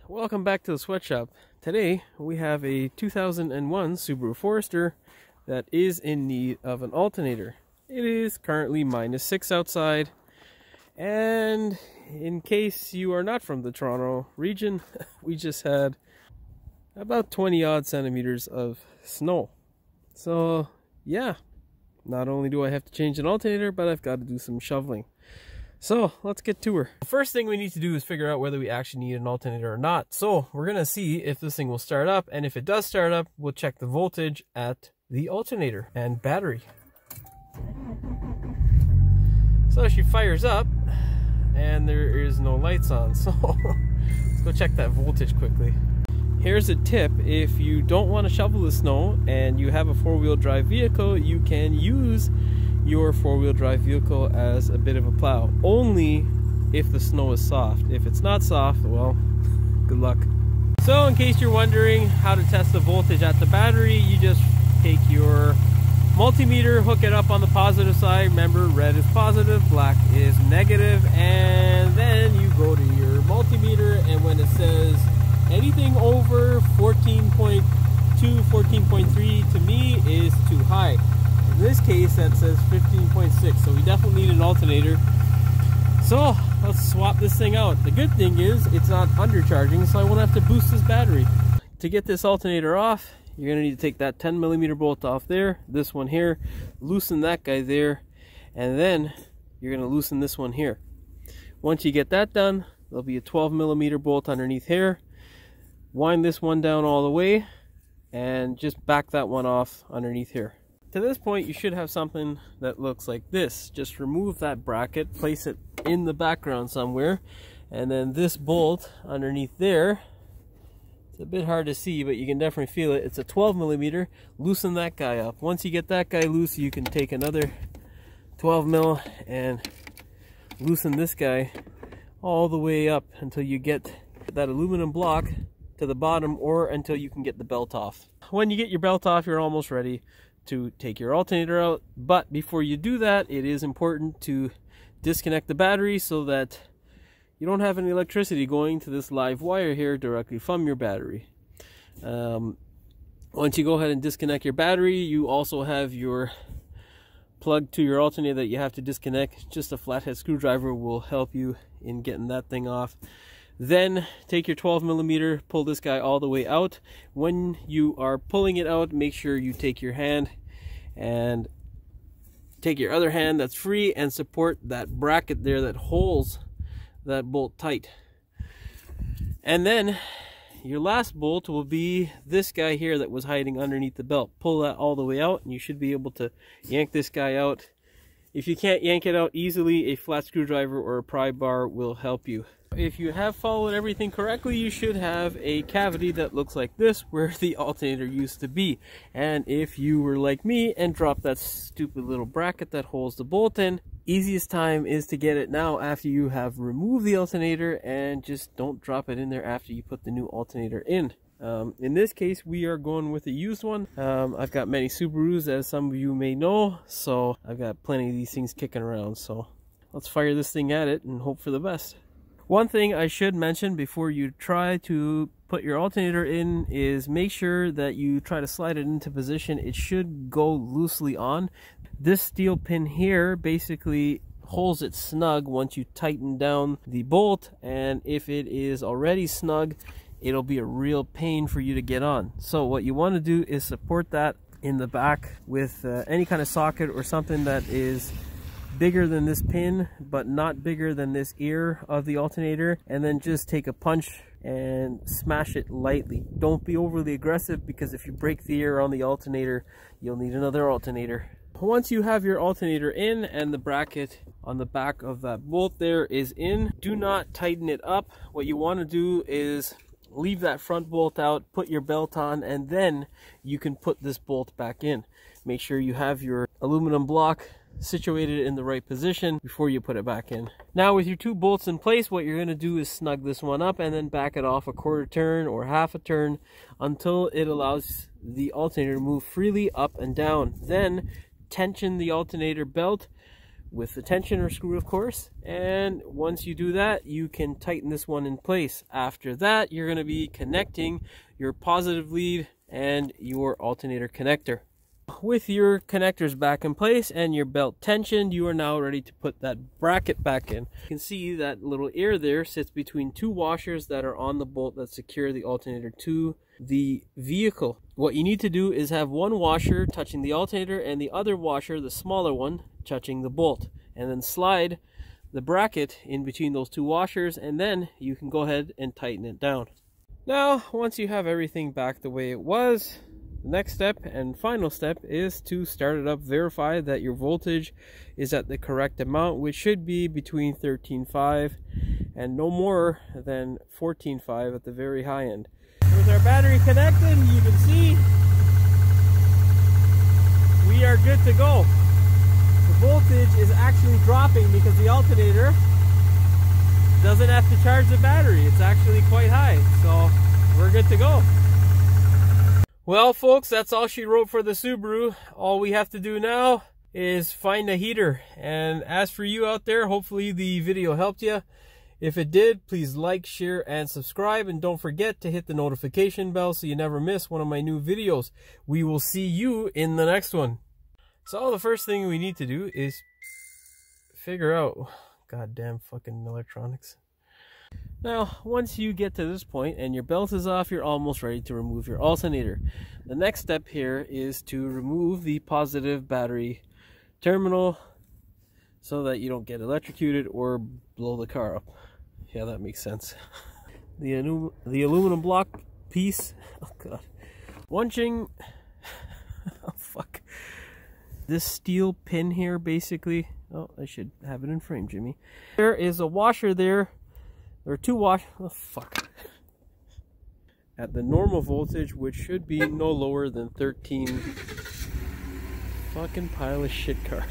Welcome back to the sweatshop. Today we have a 2001 Subaru Forester that is in need of an alternator. It is currently -6 outside, and in case you are not from the Toronto region, we just had about 20 odd centimeters of snow. So yeah, not only do I have to change an alternator, but I've got to do some shoveling. So let's get to her. The first thing we need to do is figure out whether we actually need an alternator or not. So we're gonna see if this thing will start up, and if it does start up, we'll check the voltage at the alternator and battery. So she fires up and there is no lights on, so let's go check that voltage quickly. Here's a tip: if you don't want to shovel the snow and you have a four-wheel drive vehicle, you can use your four-wheel drive vehicle as a bit of a plow, only if the snow is soft. If it's not soft, well, good luck. So in case you're wondering how to test the voltage at the battery, you just take your multimeter, hook it up on the positive side. Remember, red is positive, black is negative, and then you go to your multimeter, and when it says anything over 14.2, 14.3 to me is too high. In this case, that says 15.6, so we definitely need an alternator. So let's swap this thing out. The good thing is it's not undercharging, so I won't have to boost this battery. To get this alternator off, you're going to need to take that 10mm bolt off there, this one here, loosen that guy there, and then you're going to loosen this one here. Once you get that done, there'll be a 12mm bolt underneath here. Wind this one down all the way and just back that one off underneath here. To this point, you should have something that looks like this. Just remove that bracket, place it in the background somewhere, and then this bolt underneath there, it's a bit hard to see, but you can definitely feel it. It's a 12mm. Loosen that guy up. Once you get that guy loose, you can take another 12mm and loosen this guy all the way up until you get that aluminum block to the bottom, or until you can get the belt off. When you get your belt off, you're almost ready to take your alternator out. But before you do that, it is important to disconnect the battery so that you don't have any electricity going to this live wire here directly from your battery. Once you go ahead and disconnect your battery, you also have your plug to your alternator that you have to disconnect. Just a flathead screwdriver will help you in getting that thing off. Then take your 12mm, pull this guy all the way out. When you are pulling it out, make sure you take your hand and take your other hand that's free and support that bracket there that holds that bolt tight. And then your last bolt will be this guy here that was hiding underneath the belt. Pull that all the way out and you should be able to yank this guy out. If you can't yank it out easily, a flat screwdriver or a pry bar will help you. If you have followed everything correctly, you should have a cavity that looks like this where the alternator used to be. And if you were like me and dropped that stupid little bracket that holds the bolt in, easiest time is to get it now after you have removed the alternator, and just don't drop it in there after you put the new alternator in. In this case, we are going with a used one. I've got many Subarus, as some of you may know, so I've got plenty of these things kicking around. So let's fire this thing at it and hope for the best. One thing I should mention before you try to put your alternator in is make sure that you try to slide it into position. It should go loosely on. This steel pin here basically holds it snug once you tighten down the bolt, and if it is already snug, it'll be a real pain for you to get on. So what you want to do is support that in the back with any kind of socket or something that is bigger than this pin but not bigger than this ear of the alternator, and then just take a punch and smash it lightly. Don't be overly aggressive, because if you break the ear on the alternator, you'll need another alternator. Once you have your alternator in and the bracket on the back of that bolt there is in, do not tighten it up. What you want to do is leave that front bolt out, put your belt on, and then you can put this bolt back in. Make sure you have your aluminum block situated in the right position before you put it back in. Now with your two bolts in place, what you're going to do is snug this one up and then back it off a quarter turn or half a turn until it allows the alternator to move freely up and down. Then tension the alternator belt with the tensioner screw, of course. And once you do that, you can tighten this one in place. After that, you're going to be connecting your positive lead and your alternator connector. With your connectors back in place and your belt tensioned, you are now ready to put that bracket back in. You can see that little ear there sits between two washers that are on the bolt that secure the alternator to the vehicle. What you need to do is have one washer touching the alternator and the other washer, the smaller one, touching the bolt, and then slide the bracket in between those two washers, and then you can go ahead and tighten it down. Now, once you have everything back the way it was, the next step and final step is to start it up. Verify that your voltage is at the correct amount, which should be between 13.5 and no more than 14.5 at the very high end. With our battery connected, you can see we are good to go. The voltage is actually dropping because the alternator doesn't have to charge the battery. It's actually quite high, so we're good to go. Well, folks, that's all she wrote for the Subaru. All we have to do now is find a heater. And as for you out there, hopefully the video helped you. If it did, please like, share, and subscribe. And don't forget to hit the notification bell so you never miss one of my new videos. We will see you in the next one. So the first thing we need to do is figure out goddamn fucking electronics. Now, once you get to this point and your belt is off, you're almost ready to remove your alternator. The next step here is to remove the positive battery terminal so that you don't get electrocuted or blow the car up. Yeah, that makes sense. The aluminum block piece, oh god. One-ching, oh fuck. This steel pin here basically, oh, I should have it in frame, Jimmy. There is a washer there. There are two oh fuck. At the normal voltage, which should be no lower than 13. Fucking pile of shit car.